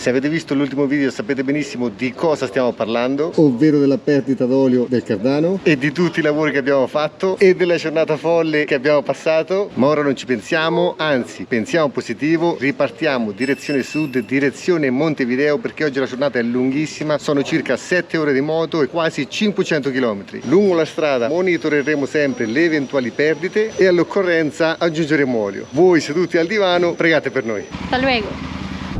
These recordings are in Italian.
Se avete visto l'ultimo video sapete benissimo di cosa stiamo parlando, ovvero della perdita d'olio del cardano e di tutti i lavori che abbiamo fatto e della giornata folle che abbiamo passato. Ma ora non ci pensiamo, anzi pensiamo positivo, ripartiamo direzione sud, direzione Montevideo, perché oggi la giornata è lunghissima, sono circa 7 ore di moto e quasi 500 km. Lungo la strada monitoreremo sempre le eventuali perdite e all'occorrenza aggiungeremo olio. Voi seduti al divano pregate per noi. Hasta luego.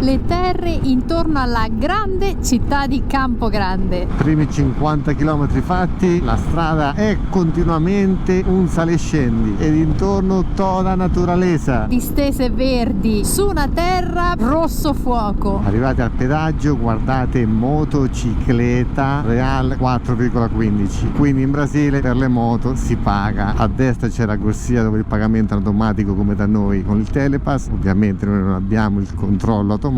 Le terre intorno alla grande città di Campogrande. Primi 50 km fatti, la strada è continuamente un sale e scendi ed intorno tutta la naturalezza. Distese verdi su una terra rosso fuoco. Arrivati al pedaggio guardate motocicletta Real 4,15. Quindi in Brasile per le moto si paga. A destra c'è la corsia dove il pagamento è automatico come da noi con il Telepass. Ovviamente noi non abbiamo il controllo automatico,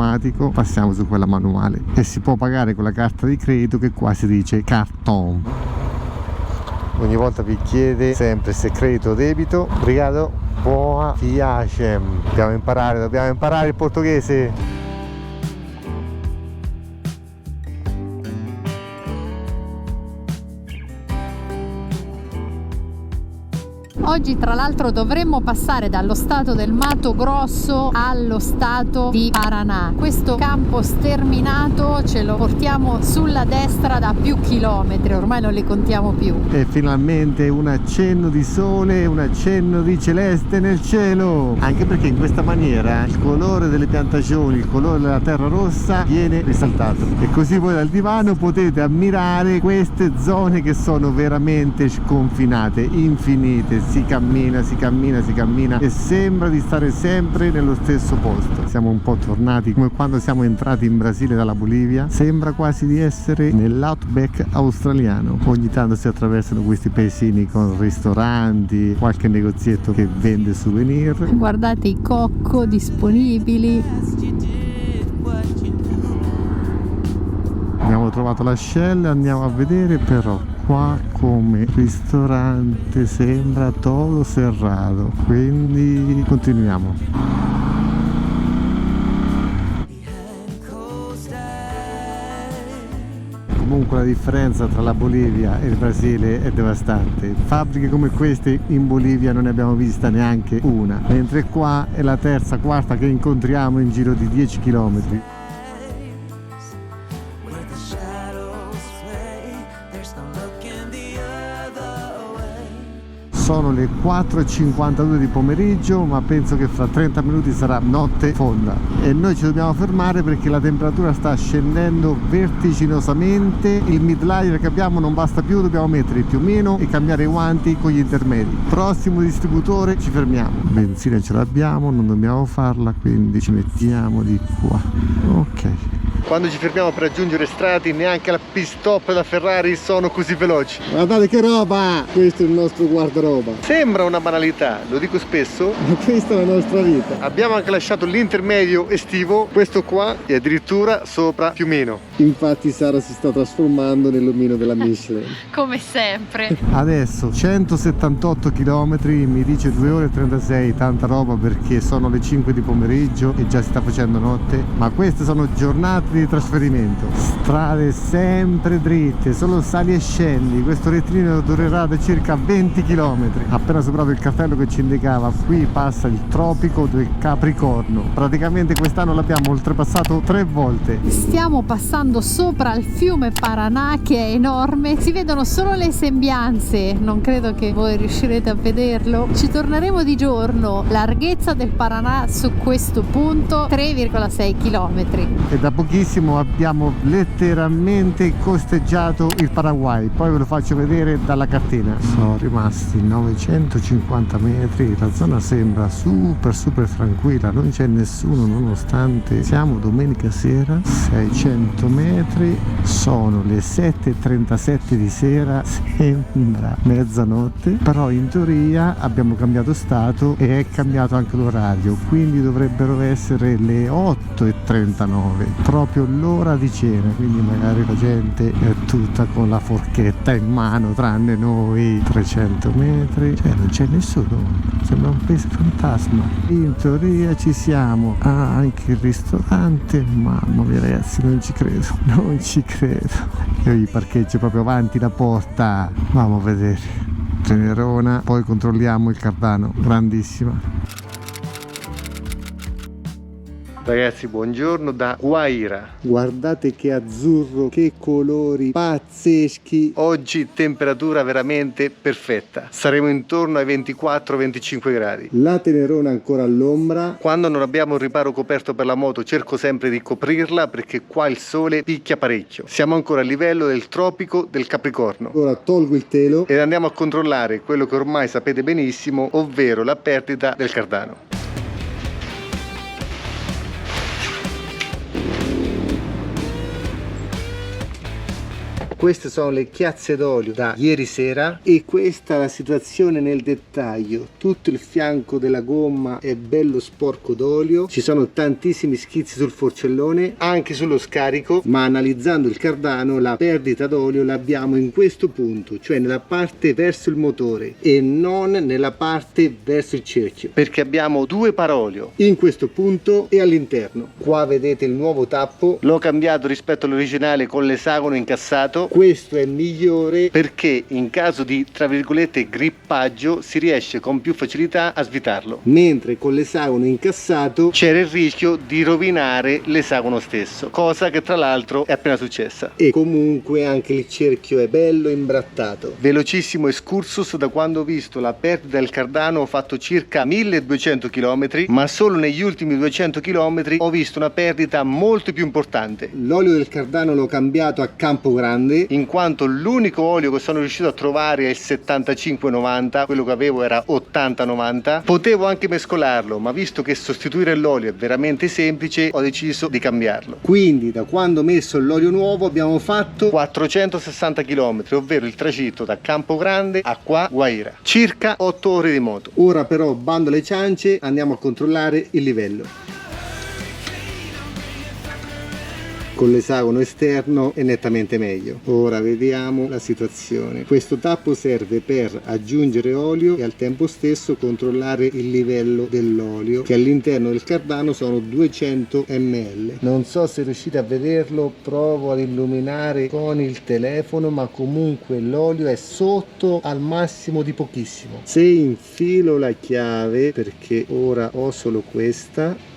passiamo su quella manuale e si può pagare con la carta di credito che qua si dice cartón. Ogni volta vi chiede sempre se credito o debito. Obrigado, boa viagem. Dobbiamo imparare il portoghese. Oggi tra l'altro dovremmo passare dallo stato del Mato Grosso allo stato di Paraná. Questo campo sterminato ce lo portiamo sulla destra da più chilometri, ormai non li contiamo più. E finalmente un accenno di sole, un accenno di celeste nel cielo, anche perché in questa maniera il colore delle piantagioni, il colore della terra rossa viene risaltato e così voi dal divano potete ammirare queste zone che sono veramente sconfinate, infinite. Si cammina e sembra di stare sempre nello stesso posto. Siamo un po' tornati come quando siamo entrati in Brasile dalla Bolivia, sembra quasi di essere nell'outback australiano. Ogni tanto si attraversano questi paesini con ristoranti, qualche negozietto che vende souvenir. Guardate i cocco disponibili. Abbiamo trovato la Shell, andiamo a vedere, però qua come ristorante sembra todo cerrato, quindi continuiamo. Comunque la differenza tra la Bolivia e il Brasile è devastante. Fabbriche come queste in Bolivia non ne abbiamo vista neanche una, mentre qua è la terza, quarta che incontriamo in giro di 10 km. Sono le 4:52 di pomeriggio, ma penso che fra 30 minuti sarà notte fonda e noi ci dobbiamo fermare perché la temperatura sta scendendo vertiginosamente. Il midlife che abbiamo non basta più, dobbiamo mettere più o meno e cambiare i guanti con gli intermedi. Prossimo distributore, ci fermiamo. Benzina ce l'abbiamo, non dobbiamo farla, quindi ci mettiamo di qua. Ok. Quando ci fermiamo per raggiungere strati, neanche la pit stop da Ferrari sono così veloci. Guardate che roba! Questo è il nostro guardaroba. Sembra una banalità, lo dico spesso, ma questa è la nostra vita. Abbiamo anche lasciato l'intermedio estivo, questo qua è addirittura sopra Fiumino. Infatti Sara si sta trasformando nell'omino della Michelin. Come sempre. Adesso 178 km, mi dice 2 ore e 36, tanta roba perché sono le 5 di pomeriggio e già si sta facendo notte, ma queste sono giornate di trasferimento, strade sempre dritte, solo sali e scendi. Questo rettilineo durerà da circa 20 km. Appena superato il cartello che ci indicava qui passa il tropico del Capricorno. Praticamente quest'anno l'abbiamo oltrepassato 3 volte. Stiamo passando sopra il fiume Paraná che è enorme, si vedono solo le sembianze, non credo che voi riuscirete a vederlo. Ci torneremo di giorno. Larghezza del Paraná su questo punto 3,6 km. E da pochissimo abbiamo letteralmente costeggiato il Paraguay, poi ve lo faccio vedere dalla cartina. Sono rimasti 950 metri, la zona sembra super tranquilla, non c'è nessuno nonostante siamo domenica sera. 600 metri, sono le 7:37 di sera, sembra mezzanotte, però in teoria abbiamo cambiato stato e è cambiato anche l'orario, quindi dovrebbero essere le 8 8:39, proprio l'ora di cena, quindi magari la gente è tutta con la forchetta in mano tranne noi. 300 metri, cioè non c'è nessuno, sembra un fantasma. In teoria ci siamo. Anche il ristorante, mamma mia ragazzi, non ci credo. Io gli parcheggio proprio avanti la porta. Andiamo a vedere Tenerona, poi controlliamo il Cardano, grandissima. Ragazzi, buongiorno da Guaira. Guardate che azzurro, che colori pazzeschi. Oggi temperatura veramente perfetta. Saremo intorno ai 24-25 gradi. La Tenerona ancora all'ombra. Quando non abbiamo un riparo coperto per la moto cerco sempre di coprirla perché qua il sole picchia parecchio. Siamo ancora a livello del tropico del Capricorno. Ora tolgo il telo ed andiamo a controllare quello che ormai sapete benissimo, ovvero la perdita del Cardano. Queste sono le chiazze d'olio da ieri sera e questa è la situazione nel dettaglio. Tutto il fianco della gomma è bello sporco d'olio, ci sono tantissimi schizzi sul forcellone, anche sullo scarico, ma analizzando il Cardano la perdita d'olio l'abbiamo in questo punto, cioè nella parte verso il motore e non nella parte verso il cerchio, perché abbiamo due parolio in questo punto e all'interno. Qua vedete il nuovo tappo, l'ho cambiato rispetto all'originale con l'esagono incassato. Questo è migliore perché in caso di, tra virgolette, grippaggio si riesce con più facilità a svitarlo, mentre con l'esagono incassato c'era il rischio di rovinare l'esagono stesso, cosa che tra l'altro è appena successa. E comunque anche il cerchio è bello imbrattato. Velocissimo excursus: da quando ho visto la perdita del Cardano ho fatto circa 1200 km, ma solo negli ultimi 200 km ho visto una perdita molto più importante. L'olio del Cardano l'ho cambiato a Campogrande, in quanto l'unico olio che sono riuscito a trovare è il 75-90, quello che avevo era 80-90. Potevo anche mescolarlo, ma visto che sostituire l'olio è veramente semplice ho deciso di cambiarlo. Quindi da quando ho messo l'olio nuovo abbiamo fatto 460 km, ovvero il tragitto da Campogrande a qua Guaira, circa 8 ore di moto. Ora però bando alle ciance, andiamo a controllare il livello. Con l'esagono esterno è nettamente meglio. Ora vediamo la situazione. Questo tappo serve per aggiungere olio e al tempo stesso controllare il livello dell'olio, che all'interno del Cardano sono 200 ml. Non so se riuscite a vederlo, provo ad illuminare con il telefono, ma comunque l'olio è sotto al massimo di pochissimo. Se infilo la chiave, perché ora ho solo questa,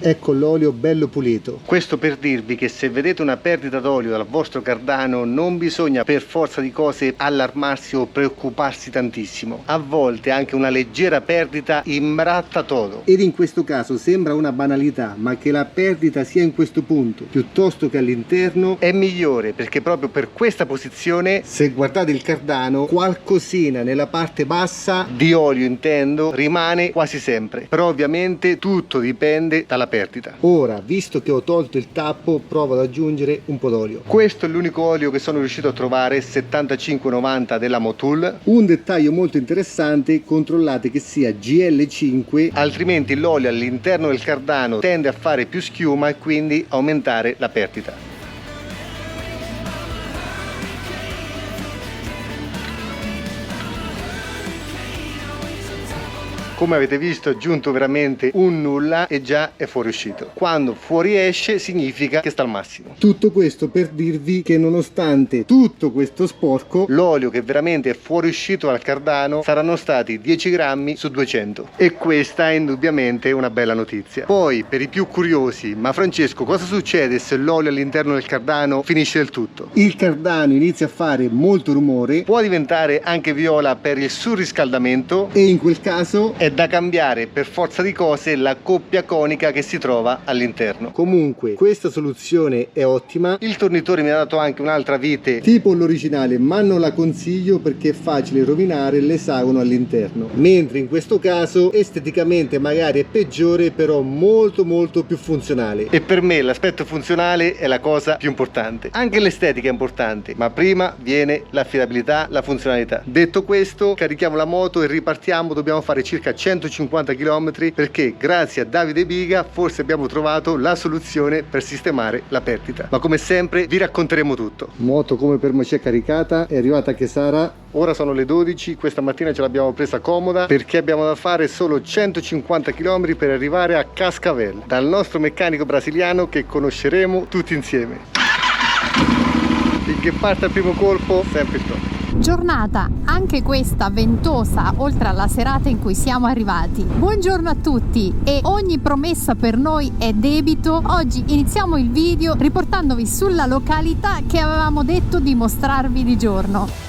ecco l'olio bello pulito. Questo per dirvi che se vedete una perdita d'olio dal vostro Cardano non bisogna per forza di cose allarmarsi o preoccuparsi tantissimo. A volte anche una leggera perdita imbratta todo. Ed in questo caso sembra una banalità, ma che la perdita sia in questo punto piuttosto che all'interno è migliore, perché proprio per questa posizione, se guardate il Cardano, qualcosina nella parte bassa di olio intendo rimane quasi sempre. Però ovviamente tutto dipende dalla perdita. Ora, visto che ho tolto il tappo, provo ad aggiungere un po' d'olio. Questo è l'unico olio che sono riuscito a trovare, 75-90 della Motul. Un dettaglio molto interessante: controllate che sia GL5, altrimenti l'olio all'interno del Cardano tende a fare più schiuma e quindi aumentare la perdita. Come avete visto, ho aggiunto veramente un nulla e già è fuoriuscito. Quando fuoriesce significa che sta al massimo. Tutto questo per dirvi che nonostante tutto questo sporco, l'olio che veramente è fuoriuscito dal Cardano saranno stati 10 grammi su 200. E questa è indubbiamente una bella notizia. Poi, per i più curiosi: ma Francesco, cosa succede se l'olio all'interno del Cardano finisce del tutto? Il Cardano inizia a fare molto rumore, può diventare anche viola per il surriscaldamento e in quel caso è da cambiare per forza di cose la coppia conica che si trova all'interno. Comunque questa soluzione è ottima. Il tornitore mi ha dato anche un'altra vite tipo l'originale, ma non la consiglio perché è facile rovinare l'esagono all'interno, mentre in questo caso esteticamente magari è peggiore, però molto più funzionale. E per me l'aspetto funzionale è la cosa più importante. Anche l'estetica è importante, ma prima viene l'affidabilità, la funzionalità. Detto questo, carichiamo la moto e ripartiamo. Dobbiamo fare circa 150 km perché grazie a Davide Biga forse abbiamo trovato la soluzione per sistemare la perdita. Ma come sempre vi racconteremo tutto. Moto come per me c'è caricata, è arrivata anche Sara. Ora sono le 12, questa mattina ce l'abbiamo presa comoda perché abbiamo da fare solo 150 km per arrivare a Cascavel dal nostro meccanico brasiliano che conosceremo tutti insieme. Finché parte al primo colpo, sempre il top. Giornata anche questa ventosa, oltre alla serata in cui siamo arrivati. Buongiorno a tutti e ogni promessa per noi è debito. Oggi iniziamo il video riportandovi sulla località che avevamo detto di mostrarvi di giorno.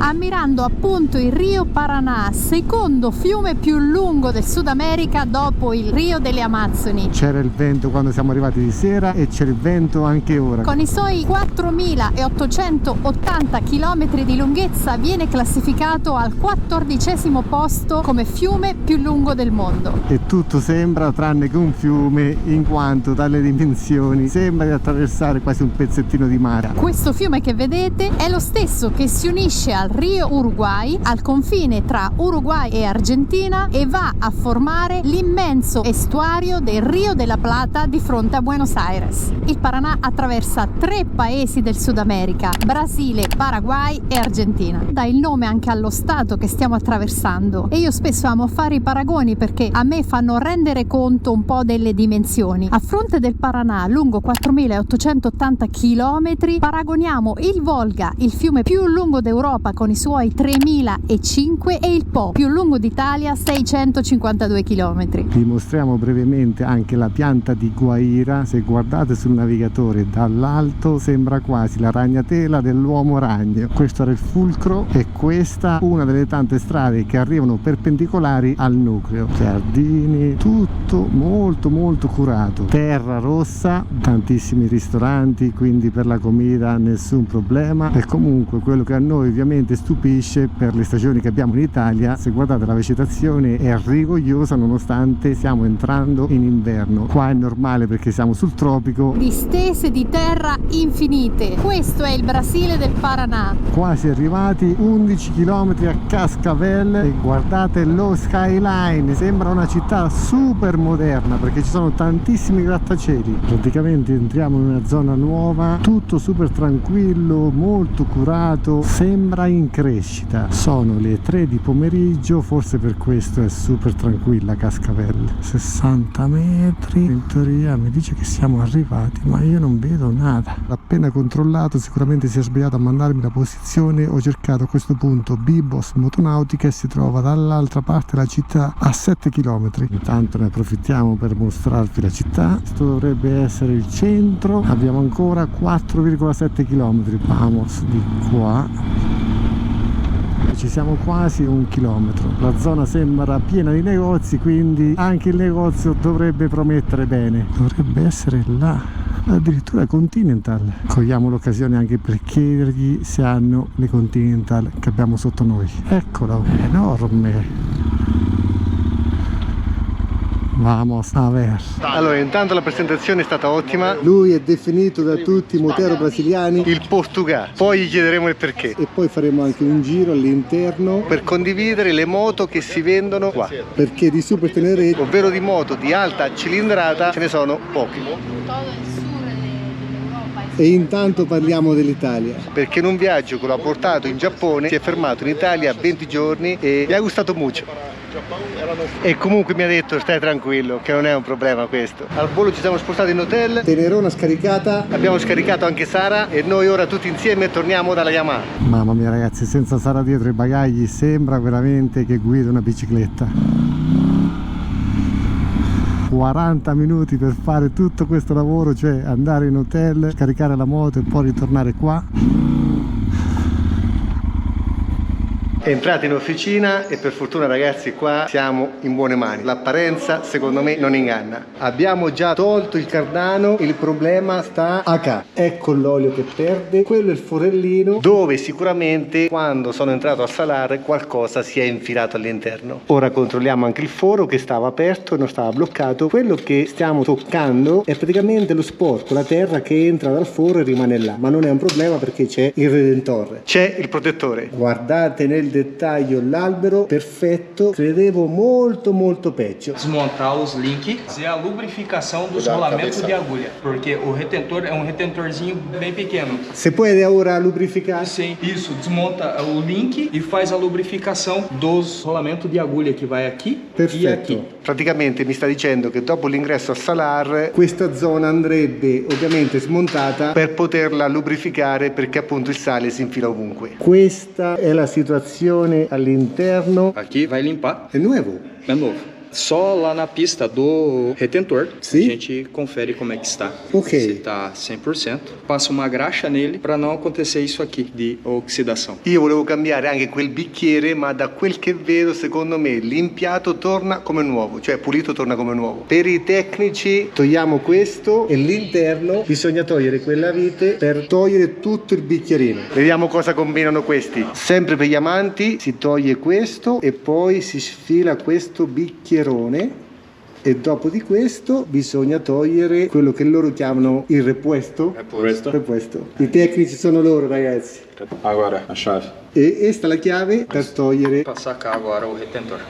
Ammirando appunto il Rio Paraná, secondo fiume più lungo del Sud America dopo il Rio delle Amazzoni. C'era il vento quando siamo arrivati di sera e c'è il vento anche ora. Con i suoi 4.880 km di lunghezza viene classificato al 14° posto come fiume più lungo del mondo. E tutto sembra tranne che un fiume, in quanto dalle dimensioni sembra di attraversare quasi un pezzettino di mare. Questo fiume che vedete è lo stesso che si unisce al Rio Uruguay, al confine tra Uruguay e Argentina, e va a formare l'immenso estuario del Rio de la Plata di fronte a Buenos Aires. Il Paraná attraversa 3 paesi del Sud America: Brasile, Paraguay e Argentina. Dà il nome anche allo stato che stiamo attraversando e io spesso amo fare i paragoni perché a me fanno rendere conto un po' delle dimensioni. A fronte del Paraná, lungo 4.880 km, paragoniamo il Volga, il fiume più lungo d'Europa con i suoi 3.005, e il Po, più lungo d'Italia, 652 km. Vi mostriamo brevemente anche la pianta di Guaira. Se guardate sul navigatore dall'alto sembra quasi la ragnatela dell'uomo ragno. Questo era il fulcro e questa una delle tante strade che arrivano perpendicolari al nucleo. Giardini, tutto molto curato. Terra rossa, tantissimi ristoranti, quindi per la comida nessun problema. E comunque quello che a noi ovviamente stupisce per le stagioni che abbiamo in Italia, se guardate la vegetazione è rigogliosa nonostante stiamo entrando in inverno. Qua è normale perché siamo sul tropico. Distese di terra infinite. Questo è il Brasile del Paraná. Quasi arrivati, 11 km a Cascavel, e guardate lo skyline, sembra una città super moderna perché ci sono tantissimi grattacieli. Praticamente entriamo in una zona nuova, tutto super tranquillo, molto curato, sembra in crescita. Sono le 3 di pomeriggio, forse per questo è super tranquilla Cascavel. 60 metri, in teoria mi dice che siamo arrivati, ma io non vedo nada. L'ho appena controllato, sicuramente si è sbagliato a mandarmi la posizione. Ho cercato a questo punto Bibos Motonautica e si trova dall'altra parte della città a 7 km. Intanto ne approfittiamo per mostrarvi la città. Questo dovrebbe essere il centro. Abbiamo ancora 4,7 km. Vamos di qua. Ci siamo quasi 1 chilometro. La zona sembra piena di negozi, quindi anche il negozio dovrebbe promettere bene. Dovrebbe essere là, addirittura Continental. Cogliamo l'occasione anche per chiedergli se hanno le Continental che abbiamo sotto noi. Eccolo, enorme. Vamos a ver. Allora, intanto la presentazione è stata ottima. Lui è definito da tutti i motero brasiliani il Portugal. Poi gli chiederemo il perché. E poi faremo anche un giro all'interno per condividere le moto che si vendono qua. Perché di super tenerezza, ovvero di moto di alta cilindrata, ce ne sono poche. E intanto parliamo dell'Italia, perché in un viaggio che l'ha portato in Giappone si è fermato in Italia 20 giorni e gli ha gustato molto. E comunque mi ha detto stai tranquillo che non è un problema questo. Al volo ci siamo spostati in hotel, Tenerona scaricata, abbiamo scaricato anche Sara e noi ora tutti insieme torniamo dalla Yamaha. Mamma mia ragazzi, senza Sara dietro i bagagli sembra veramente che guida una bicicletta. 40 minuti per fare tutto questo lavoro, cioè andare in hotel, scaricare la moto e poi ritornare qua. Entrate in officina e per fortuna ragazzi qua siamo in buone mani. L'apparenza secondo me non inganna. Abbiamo già tolto il cardano, il problema sta a qua. Ecco l'olio che perde, quello è il forellino dove sicuramente quando sono entrato a salare qualcosa si è infilato all'interno. Ora controlliamo anche il foro che stava aperto e non stava bloccato. Quello che stiamo toccando è praticamente lo sporco, la terra che entra dal foro e rimane là, ma non è un problema perché c'è il redentore, c'è il protettore. Guardate nel dettaglio l'albero perfetto, credevo molto peggio. Desmontar os links e a lubrificação dos rolamentos de agulha, porque o retentor é um retentorzinho bem pequeno. Se puede ora lubrificare? Sim, isso, desmonta o link e faz a lubrificação dos rolamentos de agulha que vai aqui e aqui. Praticamente mi sta dicendo che dopo l'ingresso a Salar questa zona andrebbe ovviamente smontata per poterla lubrificare, perché appunto il sale si infila ovunque. Questa è la situazione all'interno. Aqui vai limpar. È nuovo. É novo. Só lá na pista do retentor Sim. a gente confere como é que está. Ok. Se está 100%. Passa uma graxa nele para não acontecer isso aqui di ossidação. Io volevo cambiare anche quel bicchiere, ma da quel che vedo secondo me l'impianto torna come nuovo, cioè pulito torna come nuovo. Per i tecnici togliamo questo e l'interno bisogna togliere quella vite per togliere tutto il bicchierino. Vediamo cosa combinano questi. Sempre per gli amanti si toglie questo e poi si sfila questo bicchierone. E dopo di questo bisogna togliere quello che loro chiamano il repuesto. Repuesto. I tecnici sono loro, ragazzi. Agora a chave. E questa è la chiave per togliere. Passar cá agora o retentor.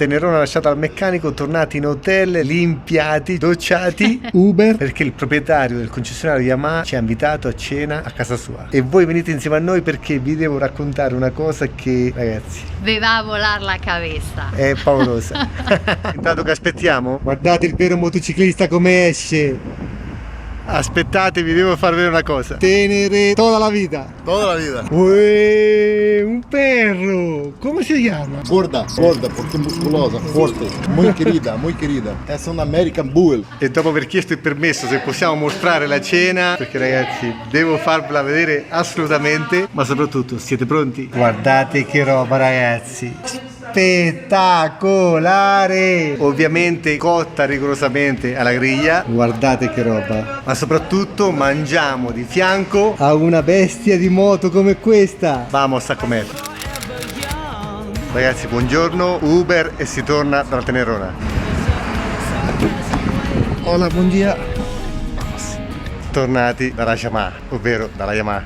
Tenerona lasciata al meccanico, tornati in hotel, limpiati, docciati, Uber, perché il proprietario del concessionario Yamaha ci ha invitato a cena a casa sua. E voi venite insieme a noi perché vi devo raccontare una cosa che, ragazzi, Vi va a volar la cabeza. è paurosa. Intanto che aspettiamo, guardate il vero motociclista come esce. Aspettate, vi devo far vedere una cosa. Tenere toda la vita. Toda la vida. Uè, un perro. Come si chiama? Gorda, porque musculosa, forte, muy querida, muy querida. Essa è un American Bull. E dopo aver chiesto il permesso se possiamo mostrare la cena, perché ragazzi devo farvela vedere assolutamente, ma soprattutto siete pronti? Guardate che roba, ragazzi, spettacolare, ovviamente cotta rigorosamente alla griglia. Guardate che roba, ma soprattutto mangiamo di fianco a una bestia di moto come questa. Vamos a comer. Ragazzi, buongiorno, Uber e si torna dalla Tenerona. Hola, buon dia. Tornati dalla Yamaha, ovvero dalla Yamaha.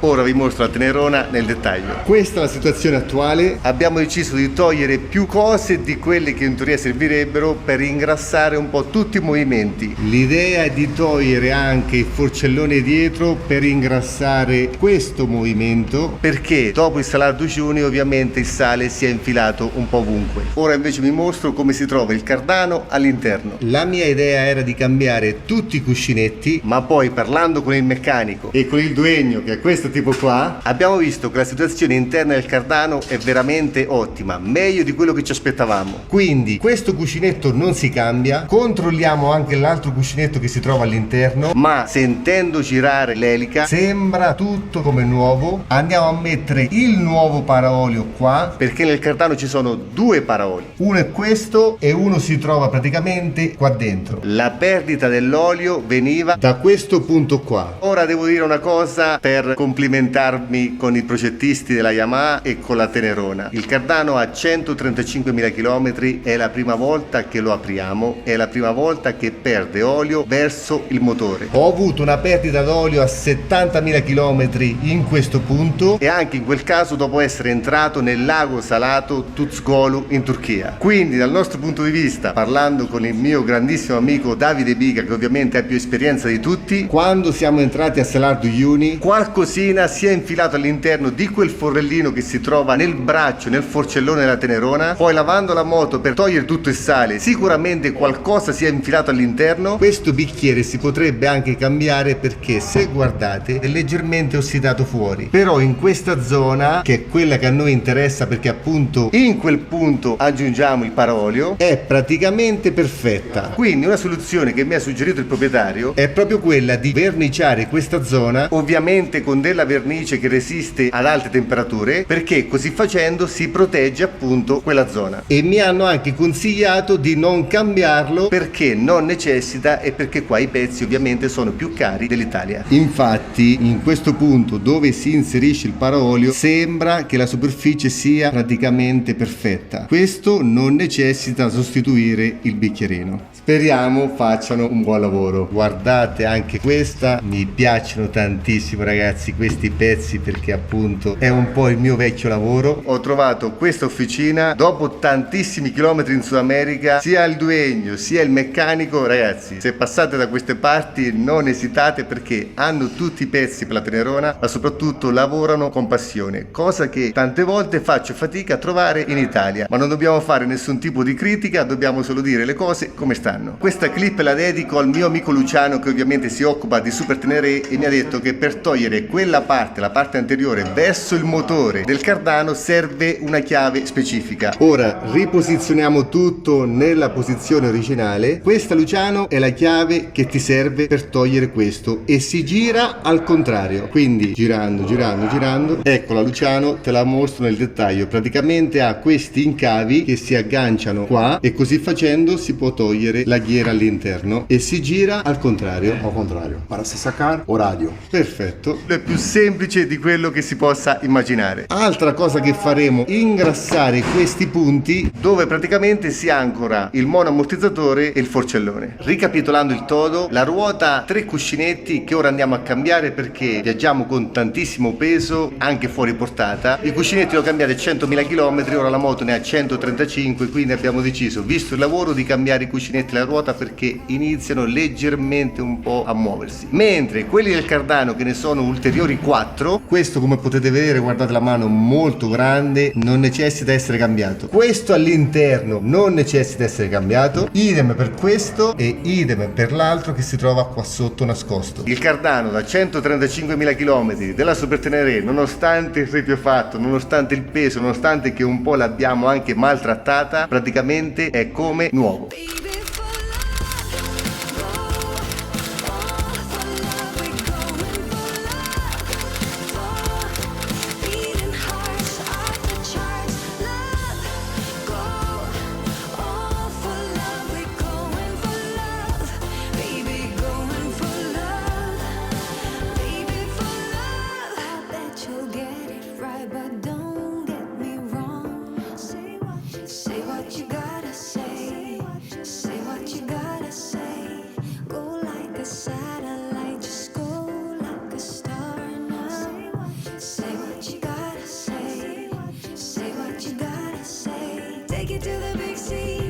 Ora vi mostro la Tenerona nel dettaglio. Questa è la situazione attuale. Abbiamo deciso di togliere più cose di quelle che in teoria servirebbero per ingrassare un po' tutti i movimenti. L'idea è di togliere anche il forcellone dietro per ingrassare questo movimento, perché dopo il Salar do Uyuni ovviamente il sale si è infilato un po' ovunque. Ora invece vi mostro come si trova il cardano all'interno. La mia idea era di cambiare tutti i cuscinetti, ma poi parlando con il meccanico e con il duegno, che è questo tipo qua, abbiamo visto che la situazione interna del cardano è veramente ottima, meglio di quello che ci aspettavamo. Quindi questo cuscinetto non si cambia, controlliamo anche l'altro cuscinetto che si trova all'interno, ma sentendo girare l'elica sembra tutto come nuovo. Andiamo a mettere il nuovo paraolio qua, perché nel cardano ci sono due paraoli, uno è questo e uno si trova praticamente qua dentro. La perdita dell'olio veniva da questo punto qua. Ora devo dire una cosa per complimentarmi con i progettisti della Yamaha e con la Tenerona. Il cardano ha 135.000 km, è la prima volta che lo apriamo, è la prima volta che perde olio verso il motore. Ho avuto una perdita d'olio a 70.000 km in questo punto e anche in quel caso dopo essere entrato nel lago salato Tuzgolu in Turchia. Quindi dal nostro punto di vista, parlando con il mio grandissimo amico Davide Biga, che ovviamente ha più esperienza di tutti, quando siamo entrati a Salar do Uyuni qualcosina si è infilato all'interno di quel forellino che si trova nel braccio, nel forcellone della Tenerona. Poi lavando la moto per togliere tutto il sale sicuramente qualcosa si è infilato all'interno. Questo bicchiere si potrebbe anche cambiare, perché se guardate è leggermente ossidato fuori, però in questa zona, che è quella che a noi interessa perché appunto in quel punto aggiungiamo il paraolio, è praticamente perfetta. Quindi una soluzione che mi ha suggerito il proprietario è proprio quella di verniciare questa zona, ovviamente con della vernice che resiste ad alte temperature, perché così facendo si protegge appunto quella zona. E mi hanno anche consigliato di non cambiarlo perché non necessita e perché qua i pezzi ovviamente sono più cari dell'Italia. Infatti in questo punto dove si inserisce il paraolio sembra che la superficie sia praticamente perfetta. Questo non necessita sostituire il bicchierino. speriamo facciano un buon lavoro. Guardate anche questa, mi piacciono tantissimo ragazzi questi pezzi, perché appunto è un po' il mio vecchio lavoro. Ho trovato questa officina dopo tantissimi chilometri in Sud America, sia il duegno sia il meccanico. Ragazzi, se passate da queste parti non esitate, perché hanno tutti i pezzi per la Tenerona, ma soprattutto lavorano con passione, cosa che tante volte faccio fatica a trovare in Italia. Ma non dobbiamo fare nessun tipo di critica, dobbiamo solo dire le cose come stanno. Questa clip la dedico al mio amico Luciano, che ovviamente si occupa di Super Tenere, e mi ha detto che per togliere quella parte, la parte anteriore verso il motore del cardano, serve una chiave specifica. Ora riposizioniamo tutto nella posizione originale. Questa, Luciano, è la chiave che ti serve per togliere questo, e si gira al contrario, quindi girando girando girando. Eccola Luciano, te la mostro nel dettaglio. Praticamente ha questi incavi che si agganciano qua, e così facendo si può togliere la ghiera all'interno, e si gira al contrario. Al contrario, para se sacar o radio. Perfetto, è più semplice di quello che si possa immaginare. Altra cosa che faremo, ingrassare questi punti dove praticamente si ancora il monoammortizzatore e il forcellone. Ricapitolando il todo, la ruota 3 cuscinetti che ora andiamo a cambiare perché viaggiamo con tantissimo peso anche fuori portata. I cuscinetti li ho cambiati a 100.000 km, ora la moto ne ha 135, quindi abbiamo deciso, visto il lavoro, di cambiare i cuscinetti della ruota perché iniziano leggermente un po' a muoversi. Mentre quelli del cardano, che ne sono ulteriori 4, questo come potete vedere, guardate la mano, molto grande, non necessita essere cambiato. Questo all'interno non necessita essere cambiato, idem per questo e idem per l'altro che si trova qua sotto nascosto. Il cardano da 135.000 km della Super Tenere, nonostante il ripiofatto, nonostante il peso, nonostante che un po' l'abbiamo anche maltrattata, praticamente è come nuovo. Take it to the big sea.